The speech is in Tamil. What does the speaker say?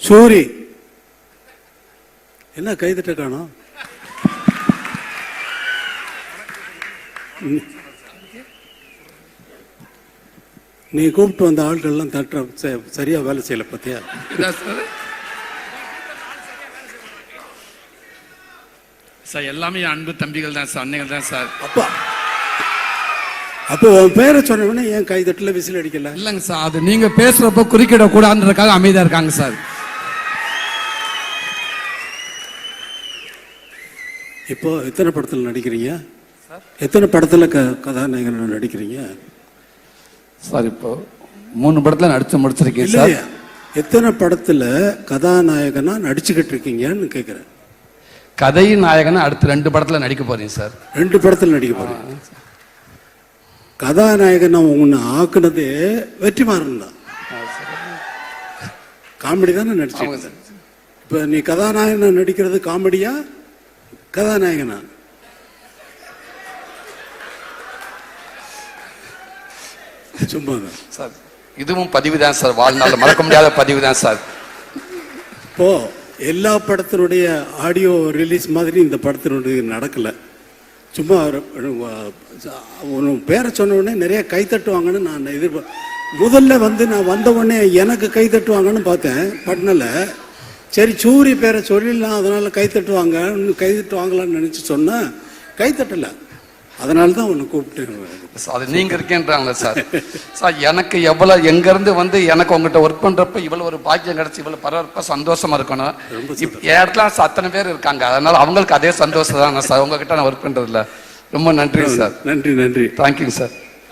சூரி என்ன கைதட்ட காணோம்? நீ கூப்பிட்டு வந்த ஆட்கள்லாம் தட்ட சரியா வேலை செய்யல பத்தியா? சார் எல்லாமே அன்பு தம்பிகள் தான் சார், அன்னைகள் தான் சார். அப்போ உன் பேரை சொன்ன ஏன் கைதட்டல விசில் அடிக்கல? இல்லைங்க சார், அது நீங்க பேசுறப்ப குறுக்கிட கூடாதுன்றதுக்காக அமைதியா இருக்காங்க சார். இப்போ எத்தனை படத்தில் நடிக்கிறீங்க? எத்தனை படத்துல கதாநாயகன் நடிக்கிறீங்க சார்? இப்போ 3 படத்துல நடிச்சு முடிச்சிருக்கீங்க சார். எத்தனை படத்துல கதாநாயகனா நடிச்சுக்கிட்டு இருக்கீங்கன்னு கேட்கிறேன். கதை நாயகனா அடுத்து 2 படத்துல நடிக்க போறீங்க சார். 2 படத்துல நடிக்க போறீங்க. கதாநாயகனா உன்னை ஆக்குனது வெற்றிமாறன் தான். காமெடி தானே நடிச்சு. இப்ப நீ கதாநாயகனா நடிக்கிறது காமெடியா கதாநாயகனா? சும்மா சார், இதுவும் பதிவு தான் சார், வாழ்நாள் மறக்க முடியாத பதிவு தான் சார். இப்போ எல்லா படத்தினுடைய ஆடியோ ரிலீஸ் மாதிரி இந்த படத்தினுடைய நடக்கல. சும்மா பேரை சொன்ன உடனே நிறைய கை தட்டுவாங்கன்னு நான் முதல்ல நான் வந்த உடனே எனக்கு கை தட்டுவாங்கன்னு பார்த்தேன். பட்னல சரி சூரிய பேரை சொல்லிடலாம், அதனால கை தட்டுவாங்களான்னு நினைச்சு சொன்னா கை தட்டல. அதனால தான் உன்னை கூப்பிட்டு. அது நீங்க இருக்கேன்றாங்களே சார். சார் எனக்கு எவ்வளவு எங்க இருந்து எனக்கு உங்ககிட்ட ஒர்க் பண்றப்ப இவ்வளவு ஒரு பாக்கியம் கிடைச்சி இவ்வளவு பரவாயில்ல சந்தோஷமா இருக்கணும். இடத்துல அத்தனை பேர் இருக்காங்க, அதனால அவங்களுக்கு அதே சந்தோஷம் தான் சார். உங்ககிட்ட நான் ஒர்க் பண்றதுல ரொம்ப நன்றி சார். நன்றி. Thank you sir.